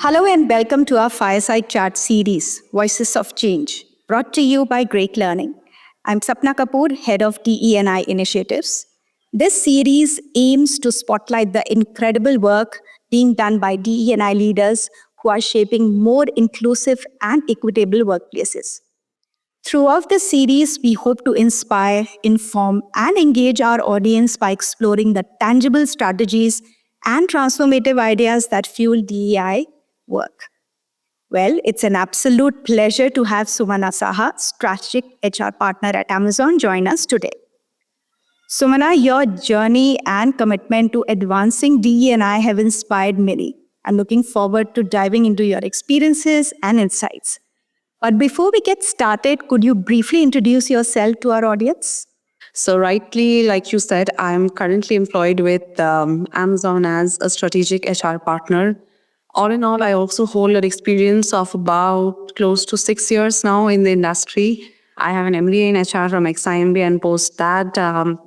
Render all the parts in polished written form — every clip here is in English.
Hello and welcome to our Fireside Chat series, Voices of Change, brought to you by Great Learning. I'm Sapna Kapoor, head of DE&I initiatives. This series aims to spotlight the incredible work being done by DE&I leaders who are shaping more inclusive and equitable workplaces. Throughout the series, we hope to inspire, inform, and engage our audience by exploring the tangible strategies and transformative ideas that fuel DEI work. Well, it's an absolute pleasure to have Sumana Saha, Strategic HR Partner at Amazon, join us today. Sumana, your journey and commitment to advancing DE&I have inspired many. I'm looking forward to diving into your experiences and insights. But before we get started, could you briefly introduce yourself to our audience? So rightly, like you said, I'm currently employed with Amazon as a strategic HR partner. All in all, I also hold an experience of about close to 6 years now in the industry. I have an MBA in HR from XIMB, and post that,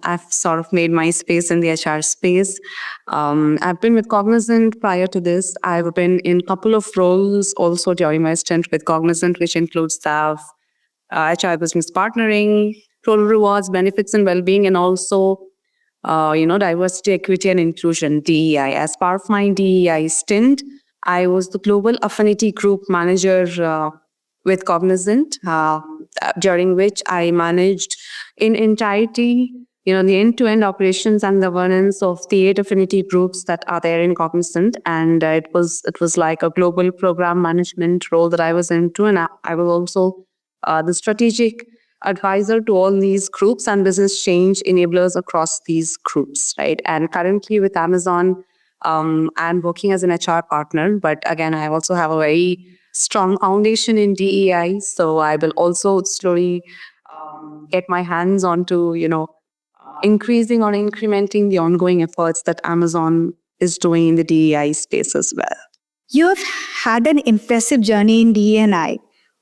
I've sort of made my space in the HR space. I've been with Cognizant prior to this. I've been in a couple of roles also during my stint with Cognizant, which includes staff, HR business partnering, total rewards, benefits and well-being, and also, diversity, equity, and inclusion, DEI. As part of my DEI stint, I was the Global Affinity Group Manager with Cognizant, during which I managed in entirety, the end-to-end operations and governance of the 8 affinity groups that are there in Cognizant. And it was like a global program management role that I was into, and I was also the strategic advisor to all these groups and business change enablers across these groups, right? And currently with Amazon, I'm working as an HR partner, but again, I also have a very strong foundation in DEI. So I will also slowly get my hands onto, increasing or incrementing the ongoing efforts that Amazon is doing in the DEI space as well. You have had an impressive journey in DE&I.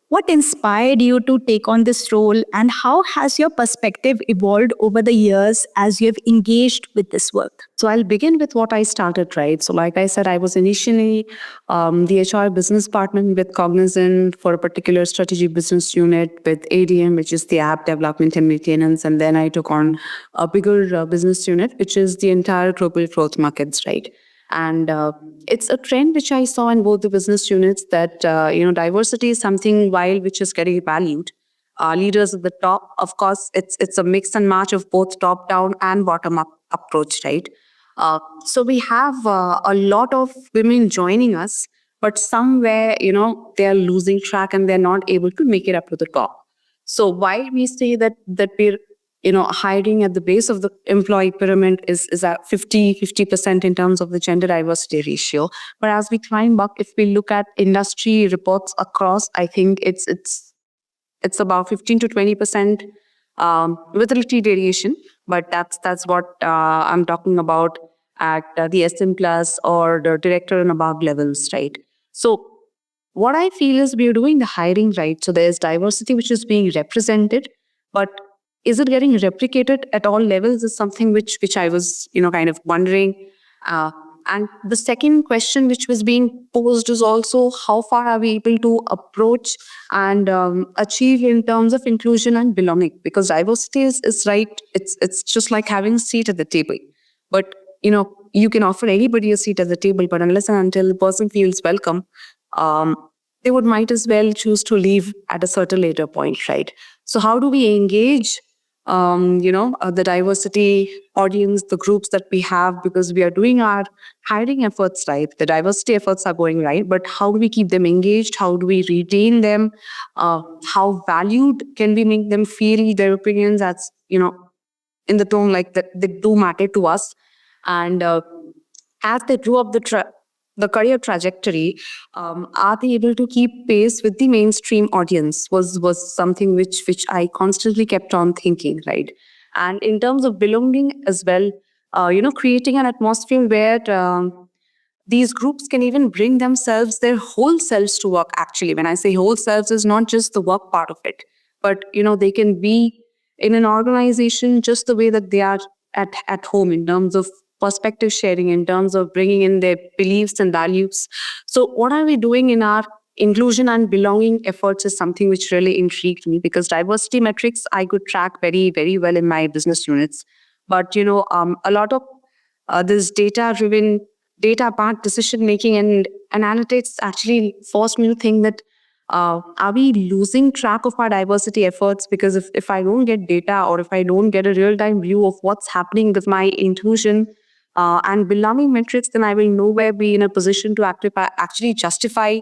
What inspired you to take on this role, and how has your perspective evolved over the years as you have engaged with this work? So I'll begin with what I started, right? So like I said, I was initially the HR business partner with Cognizant for a particular strategy business unit with ADM, which is the app development and maintenance. And then I took on a bigger business unit, which is the entire global growth markets, right? And it's a trend which I saw in both the business units that, diversity is something which is getting valued. Leaders at the top, of course, it's a mix and match of both top-down and bottom-up approach, right? So we have a lot of women joining us, but somewhere, they're losing track and they're not able to make it up to the top. So while we say that we're hiring at the base of the employee pyramid is at 50% in terms of the gender diversity ratio. But as we climb up, if we look at industry reports across, I think it's about 15 to 20% with a little variation. But that's what I'm talking about at the SM plus or the director and above levels, right? So what I feel is we're doing the hiring right. So there's diversity which is being represented, but is it getting replicated at all levels is something which I was, kind of wondering. And the second question which was being posed is also how far are we able to approach and achieve in terms of inclusion and belonging? Because diversity is right. It's just like having a seat at the table. But, you can offer anybody a seat at the table, but unless and until the person feels welcome, they might as well choose to leave at a certain later point, right? So how do we engage the diversity audience, the groups that we have, because we are doing our hiring efforts right, the diversity efforts are going right, but how do we keep them engaged? How do we retain them? How valued can we make them feel their opinions as, in the tone like that they do matter to us? And as they grew up the career trajectory, are they able to keep pace with the mainstream audience was something which I constantly kept on thinking, right? And in terms of belonging as well, creating an atmosphere where these groups can even bring themselves, their whole selves to work. Actually, when I say whole selves, is not just the work part of it, but they can be in an organization just the way that they are at home in terms of perspective sharing, in terms of bringing in their beliefs and values. So, what are we doing in our inclusion and belonging efforts is something which really intrigued me, because diversity metrics I could track very, very well in my business units. But, a lot of this data-driven, data-backed decision making and analytics actually forced me to think that are we losing track of our diversity efforts? Because if I don't get data, or if I don't get a real-time view of what's happening with my inclusion and belonging metrics, then I will nowhere be in a position to actually justify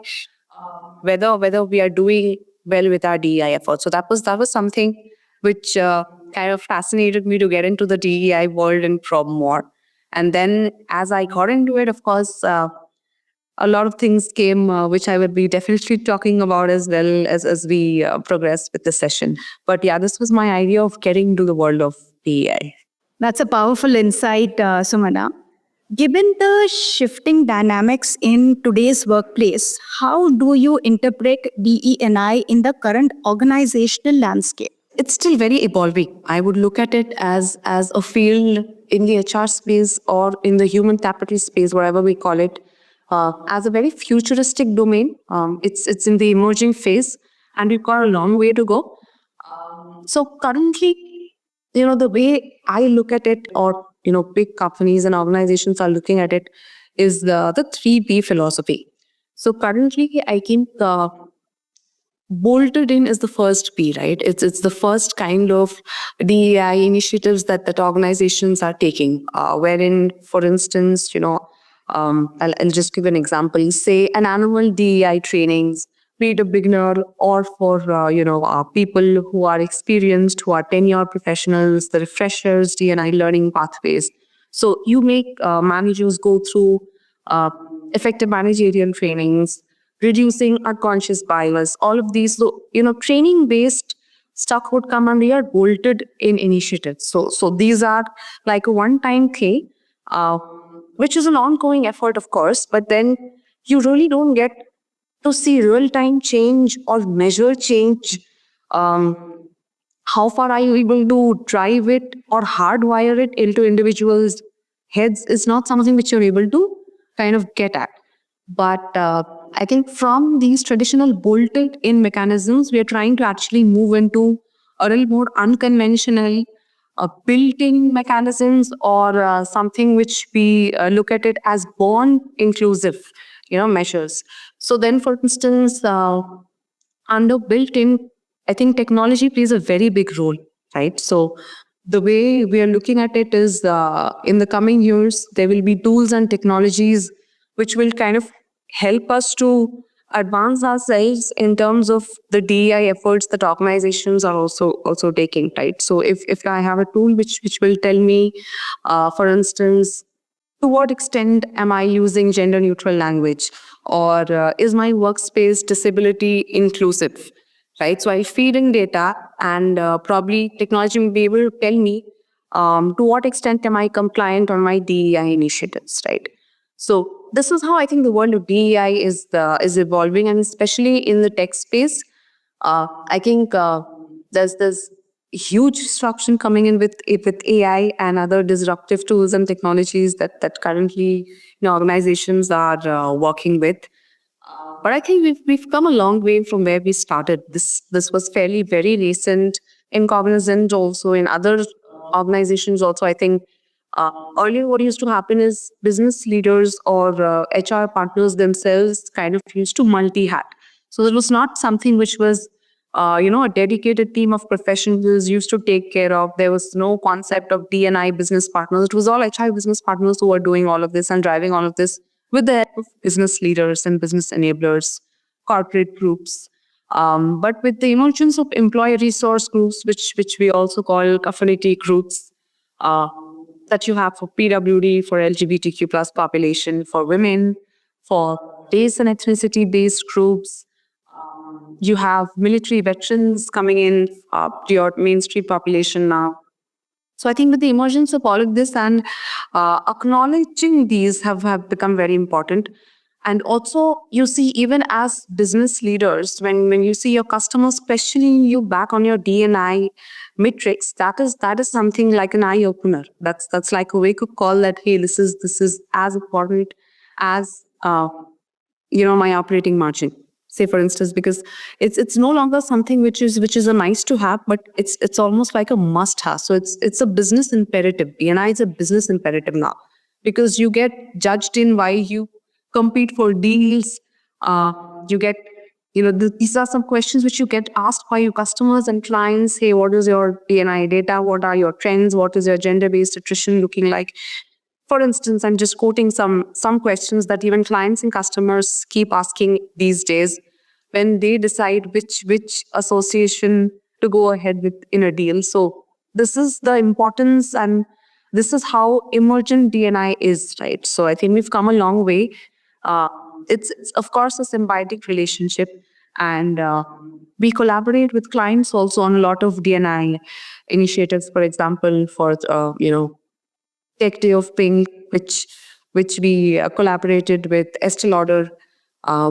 whether we are doing well with our DEI efforts. So that was something which kind of fascinated me to get into the DEI world and probe more. And then as I got into it, of course, a lot of things came, which I will be definitely talking about as well as we progress with the session. But yeah, this was my idea of getting into the world of DEI. That's a powerful insight, Sumana. Given the shifting dynamics in today's workplace, how do you interpret DE&I in the current organizational landscape? It's still very evolving. I would look at it as a field in the HR space or in the human capital space, whatever we call it, as a very futuristic domain. It's in the emerging phase, and we've got a long way to go. So currently, the way I look at it, or big companies and organizations are looking at it, is the 3B philosophy. So currently, I think bolted in is the first P, right? It's the first kind of DEI initiatives that organizations are taking, wherein, for instance, I'll just give an example. Say an annual DEI trainings, be it a beginner or for people who are experienced, who are tenure professionals, the refreshers, DNI learning pathways. So you make managers go through effective managerial trainings, reducing unconscious bias, all of these. So, training based stuff would come under your bolted in initiatives. So these are like a one-time thing, which is an ongoing effort, of course, but then you really don't get to see real-time change or measure change. How far are you able to drive it or hardwire it into individuals' heads is not something which you're able to kind of get at. But I think from these traditional bolted in mechanisms, we are trying to actually move into a little more unconventional built-in mechanisms, or something which we look at it as born inclusive, measures. So then, for instance, under built-in, I think technology plays a very big role, right? So the way we are looking at it is, in the coming years, there will be tools and technologies which will kind of help us to advance ourselves in terms of the DEI efforts that organizations are also taking, right? So if I have a tool which will tell me, for instance, to what extent am I using gender neutral language, or is my workspace disability inclusive, right? So I feed in data, and probably technology will be able to tell me to what extent am I compliant on my DEI initiatives, right? So this is how I think the world of DEI is evolving, and especially in the tech space, I think there's huge disruption coming in with AI and other disruptive tools and technologies that currently organizations are working with. But I think we've come a long way from where we started. This was fairly very recent in Cognizant, also in other organizations. Also, I think earlier what used to happen is business leaders or HR partners themselves kind of used to multi-hat. So it was not something which was a dedicated team of professionals used to take care of. There was no concept of D&I business partners. It was all HR business partners who were doing all of this and driving all of this with the help of business leaders and business enablers, corporate groups. But with the emergence of employee resource groups, which we also call affinity groups, that you have for PWD, for LGBTQ plus population, for women, for race and ethnicity based groups. You have military veterans coming in to your mainstream population now. So I think with the emergence of all of this and acknowledging these have become very important. And also, you see, even as business leaders, when you see your customers questioning you back on your D&I metrics, that is something like an eye opener. That's like a wake up call that, hey, this is as important as my operating margin. Say for instance, because it's no longer something which is a nice to have, but it's almost like a must have. So it's a business imperative. BNI is a business imperative now, because you get judged in why you compete for deals. You get, these are some questions which you get asked by your customers and clients. Hey, what is your BNI data? What are your trends? What is your gender based attrition looking like? For instance, I'm just quoting some questions that even clients and customers keep asking these days when they decide which association to go ahead with in a deal. So this is the importance, and this is how emergent DNI is, right? So I think we've come a long way. Uh, it's of course a symbiotic relationship, and we collaborate with clients also on a lot of DNI initiatives. For example, for Tech Day of Pink, which we collaborated with Estee Lauder,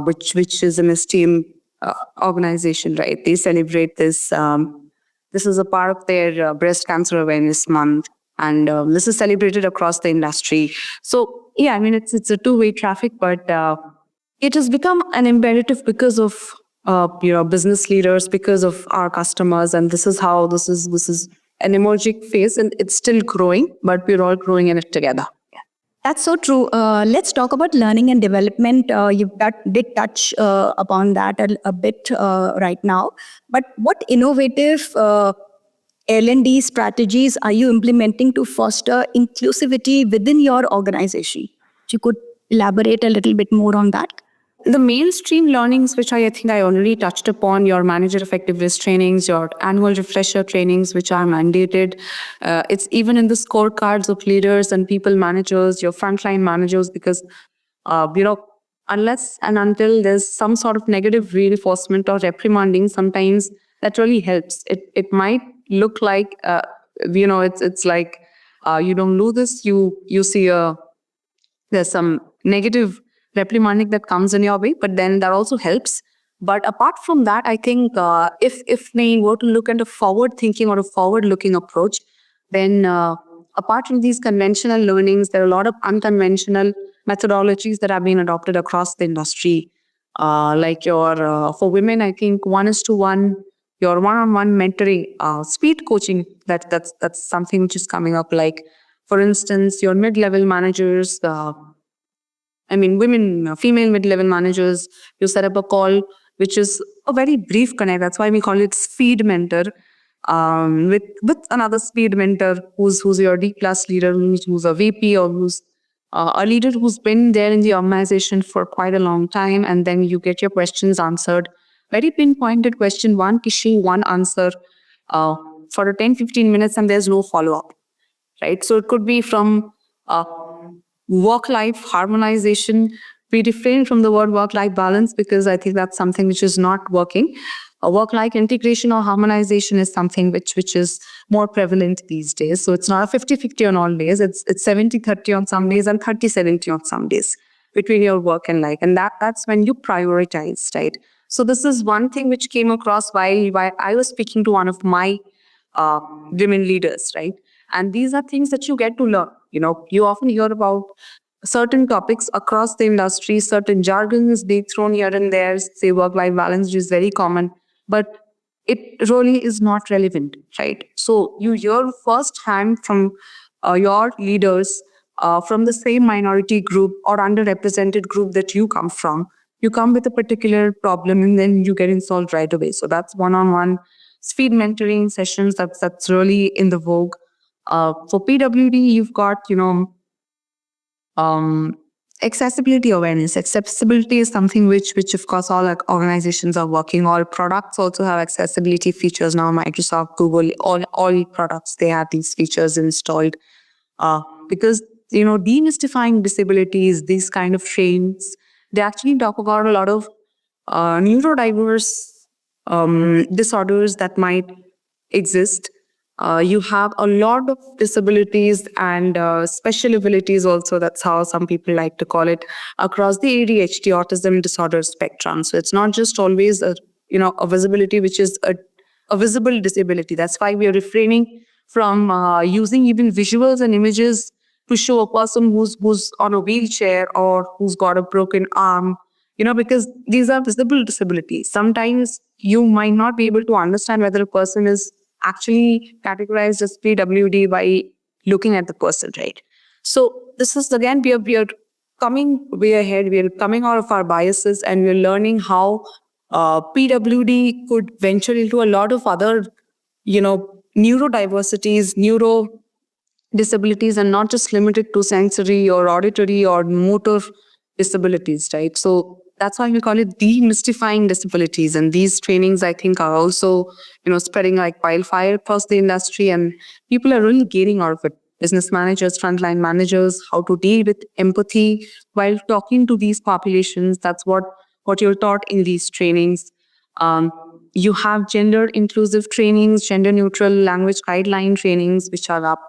which is an esteemed organization, right? They celebrate this. This is a part of their breast cancer awareness month, and this is celebrated across the industry. So yeah, I mean it's a two-way traffic, but it has become an imperative because of business leaders, because of our customers, and this is an emerging phase, and it's still growing, but we're all growing in it together. That's so true. Let's talk about learning and development. Did touch upon that a bit right now. But what innovative L&D strategies are you implementing to foster inclusivity within your organization? If you could elaborate a little bit more on that. The mainstream learnings, which I think I already touched upon, your manager effectiveness trainings, your annual refresher trainings, which are mandated. It's even in the scorecards of leaders and people managers, your frontline managers, because, unless and until there's some sort of negative reinforcement or reprimanding, sometimes that really helps. It might look like, it's like, you don't do this, you see there's some negative reprimanding that comes in your way, but then that also helps. But apart from that, I think if we were to look at a forward thinking or a forward looking approach, then apart from these conventional learnings, there are a lot of unconventional methodologies that have been adopted across the industry. Like for women, I think 1:1, your one-on-one mentoring, speed coaching. That's something which is coming up. Like for instance, your mid-level managers. Female mid-level managers, you set up a call, which is a very brief connect. That's why we call it speed mentor. With another speed mentor who's your D plus leader, who's a VP, or who's a leader who's been there in the organization for quite a long time, and then you get your questions answered. Very pinpointed question, one issue, one answer, for a 10-15 minutes, and there's no follow-up, right? So it could be from work-life harmonization. We refrain from the word work-life balance because I think that's something which is not working. A work-life integration or harmonization is something which is more prevalent these days. So it's not a 50-50 on all days. It's 70-30 on some days and 30-70 on some days between your work and life. And that's when you prioritize, right? So this is one thing which came across while I was speaking to one of my women leaders, right? And these are things that you get to learn. You often hear about certain topics across the industry, certain jargons being thrown here and there, say work-life balance, which is very common, but it really is not relevant, right? So you hear firsthand from your leaders from the same minority group or underrepresented group that you come from. You come with a particular problem and then you get solved right away. So that's one-on-one speed mentoring sessions. That's really in the vogue. For PWD, you've got, accessibility awareness. Accessibility is something which of course all organizations are working. All products also have accessibility features now. Microsoft, Google, all products, they have these features installed. Because demystifying disabilities, these kind of trains, they actually talk about a lot of neurodiverse disorders that might exist. You have a lot of disabilities and special abilities also. That's how some people like to call it, across the ADHD autism disorder spectrum. So it's not just always a visibility which is a visible disability. That's why we are refraining from using even visuals and images to show a person who's on a wheelchair or who's got a broken arm, because these are visible disabilities. Sometimes you might not be able to understand whether a person is actually categorized as PWD by looking at the person, right? So this is again, we are coming way ahead. We are coming out of our biases and we're learning how PWD could venture into a lot of other, neurodiversities, neuro disabilities, and not just limited to sensory or auditory or motor disabilities, right? So that's why we call it demystifying disabilities. And these trainings, I think, are also, spreading like wildfire across the industry, and people are really gaining out of it. Business managers, frontline managers, how to deal with empathy while talking to these populations. That's what you're taught in these trainings. Um, you have gender inclusive trainings, gender neutral language guideline trainings, which are up.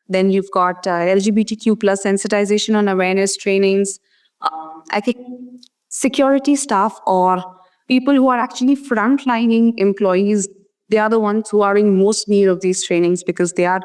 Then you've got LGBTQ plus sensitization and awareness trainings. I think security staff or people who are actually frontlining employees, they are the ones who are in most need of these trainings because they are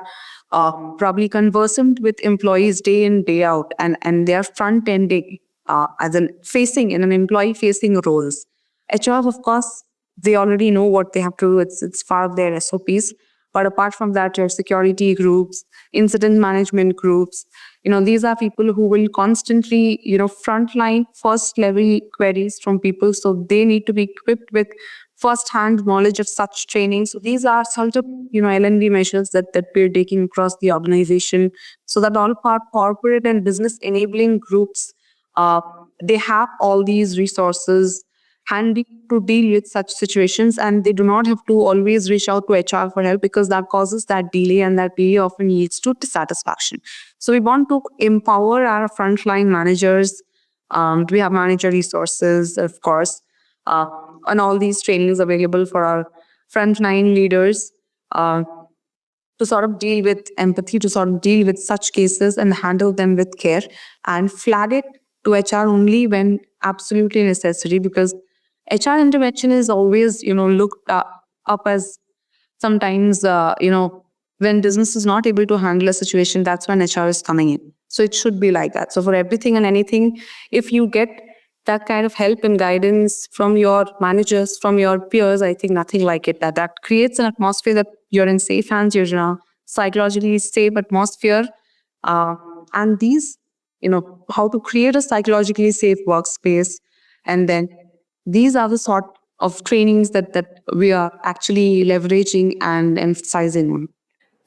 probably conversant with employees day in, day out, and they are front ending as in facing in an employee facing roles. HR, of course, they already know what they have to do. It's part of their SOPs. But apart from that, your security groups, incident management groups, these are people who will constantly, frontline first level queries from people. So they need to be equipped with first-hand knowledge of such training. So these are sort of, L&D measures that we're taking across the organization so that all of our corporate and business enabling groups, they have all these resources handy to deal with such situations, and they do not have to always reach out to HR for help because that causes that delay, and that delay often leads to dissatisfaction. So we want to empower our frontline managers. We have manager resources, of course, and all these trainings available for our frontline leaders to sort of deal with empathy, to sort of deal with such cases and handle them with care and flag it to HR only when absolutely necessary, because HR intervention is always, looked up as sometimes, when business is not able to handle a situation, that's when HR is coming in. So it should be like that. So for everything and anything, if you get that kind of help and guidance from your managers, from your peers, I think nothing like it. That creates an atmosphere that you're in safe hands, you're in a psychologically safe atmosphere. And these, how to create a psychologically safe workspace. And then these are the sort of trainings that we are actually leveraging and emphasizing on.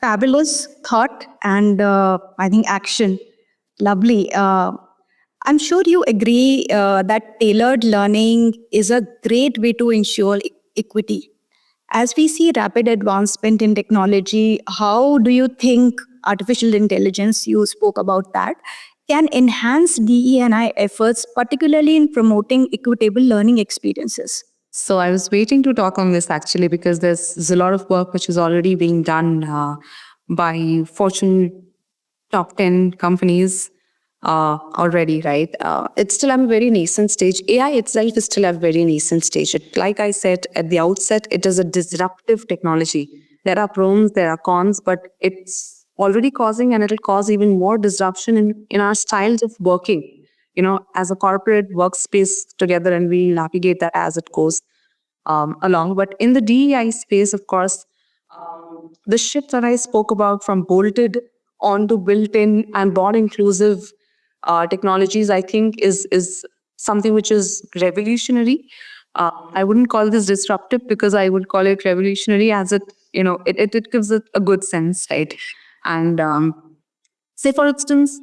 Fabulous thought and I think action. Lovely. I'm sure you agree that tailored learning is a great way to ensure equity. As we see rapid advancement in technology, how do you think artificial intelligence, you spoke about that, can enhance DE&I efforts, particularly in promoting equitable learning experiences? So I was waiting to talk on this actually because there's a lot of work which is already being done by Fortune top 10 companies already, right? It's still at a very nascent stage. AI itself is still at a very nascent stage. Like I said at the outset, it is a disruptive technology. There are pros, there are cons, but it's already causing and it'll cause even more disruption in our styles of working, as a corporate workspace together, and we navigate that as it goes along. But in the DEI space, of course, the shift that I spoke about from bolted onto built-in and broad inclusive technologies, I think is something which is revolutionary. I wouldn't call this disruptive because I would call it revolutionary, as it gives it a good sense, right? And say, for instance,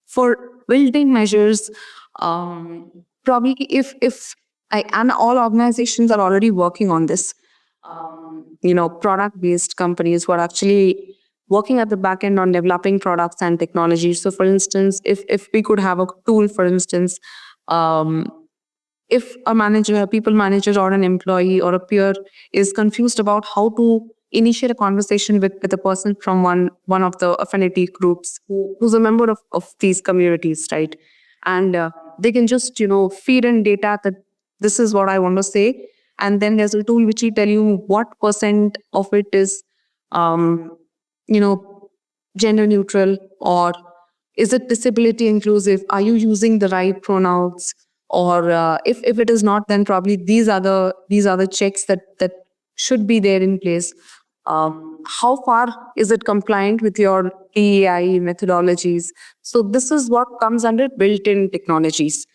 for building measures, probably if and all organizations are already working on this, product-based companies who are actually working at the back end on developing products and technology. So for instance, if we could have a tool, for instance, if a manager, a people manager, or an employee or a peer is confused about how to initiate a conversation with a person from one of the affinity groups who's a member of these communities, right? And they can just, feed in data that this is what I want to say. And then there's a tool which will tell you what percent of it is, um, you know, gender neutral, or is it disability inclusive? Are you using the right pronouns? Or if it is not, then probably these are the checks that should be there in place. How far is it compliant with your DEI methodologies? So this is what comes under built-in technologies.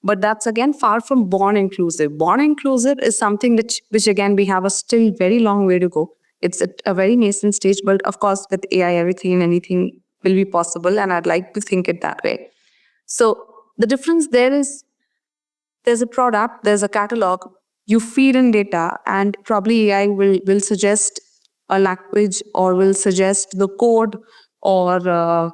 But that's again far from born inclusive. Born inclusive is something which again we have a still very long way to go. It's at a very nascent stage, but of course with AI, everything and anything will be possible, and I'd like to think it that way. So the difference there is there's a product, there's a catalog, you feed in data, and probably AI will suggest a language or will suggest the code or the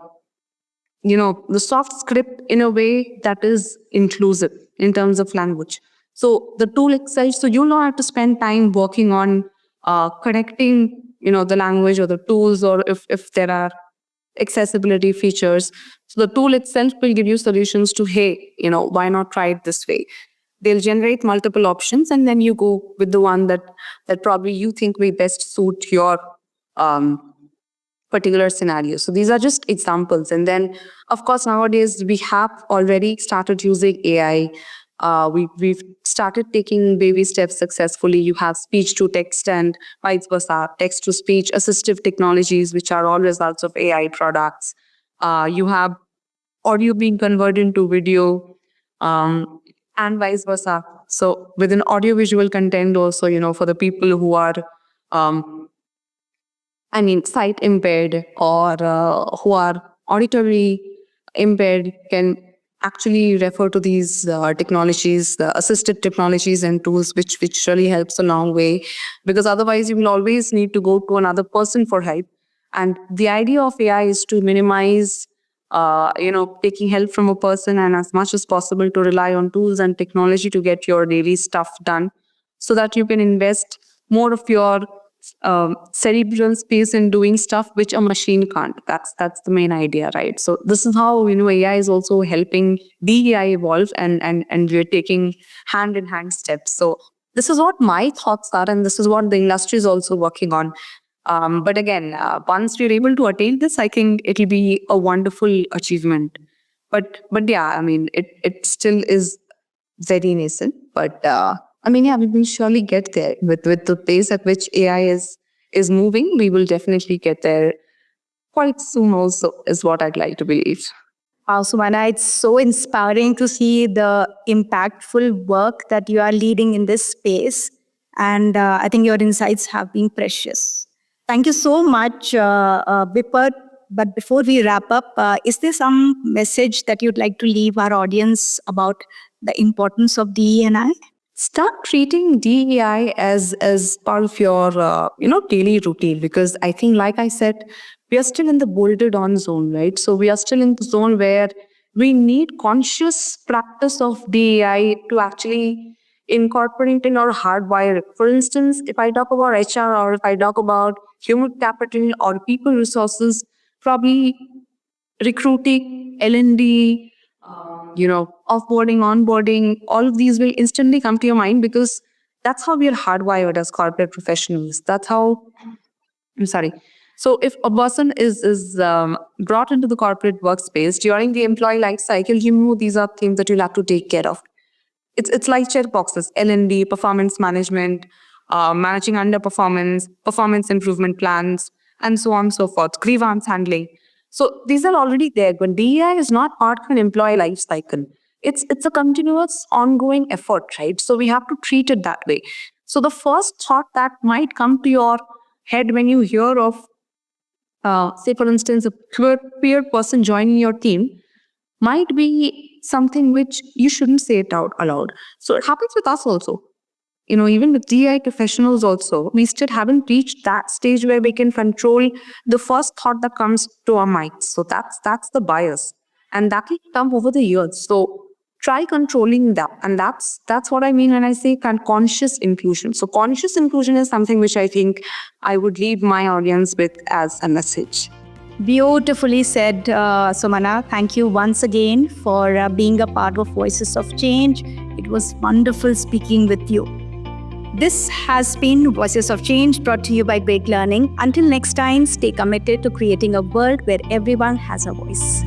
soft script in a way that is inclusive in terms of language. So the tool itself, so you'll not have to spend time working on connecting, the language or the tools, or if there are accessibility features. So the tool itself will give you solutions to, hey, why not try it this way? They'll generate multiple options, and then you go with the one that probably you think will best suit your um, particular scenario. So these are just examples. And then, of course, nowadays we have already started using AI. We've started taking baby steps successfully. You have speech to text and vice versa, text to speech assistive technologies, which are all results of AI products. You have audio being converted into video, and vice versa. So within audiovisual content also, for the people who are um, sight impaired, or who are auditory impaired, can actually refer to these technologies, the assisted technologies and tools, which really helps a long way. Because otherwise, you will always need to go to another person for help. And the idea of AI is to minimize, taking help from a person, and as much as possible to rely on tools and technology to get your daily stuff done, so that you can invest more of your cerebral space in doing stuff which a machine can't. That's the main idea, right? So this is how AI is also helping DEI evolve, and we're taking hand in hand steps. So this is what my thoughts are, and this is what the industry is also working on. But again, once we're able to attain this, I think it'll be a wonderful achievement. But yeah, it still is very nascent. But yeah, we will surely get there with the pace at which AI is moving. We will definitely get there quite soon. Also, is what I'd like to believe. Wow, Sumana, it's so inspiring to see the impactful work that you are leading in this space. And I think your insights have been precious. Thank you so much, Bipar. But before we wrap up, is there some message that you'd like to leave our audience about the importance of DE&I? Start treating DEI as part of your daily routine, because I think, like I said, we are still in the bolted on zone, right? So we are still in the zone where we need conscious practice of DEI to actually incorporate in our hardwire. For instance, if I talk about HR, or if I talk about human capital or people resources, probably recruiting, L&D, offboarding, onboarding, all of these will instantly come to your mind, because that's how we are hardwired as corporate professionals. That's how, I'm sorry. So if a person is brought into the corporate workspace during the employee life cycle, these are things that you'll have to take care of. It's like check boxes: L&D, performance management, managing underperformance, performance improvement plans, and so on and so forth, grievance handling. So these are already there, but DEI is not part of an employee life cycle. It's a continuous, ongoing effort, right? So we have to treat it that way. So the first thought that might come to your head when you hear of, say, for instance, a peer person joining your team, might be something which you shouldn't say it out aloud. So it happens with us also. Even with DI professionals also, we still haven't reached that stage where we can control the first thought that comes to our minds. So that's the bias. And that will come over the years. So try controlling that. And that's what I mean when I say conscious inclusion. So conscious inclusion is something which I think I would leave my audience with as a message. Beautifully said, Sumana. Thank you once again for being a part of Voices of Change. It was wonderful speaking with you. This has been Voices of Change, brought to you by Great Learning. Until next time, stay committed to creating a world where everyone has a voice.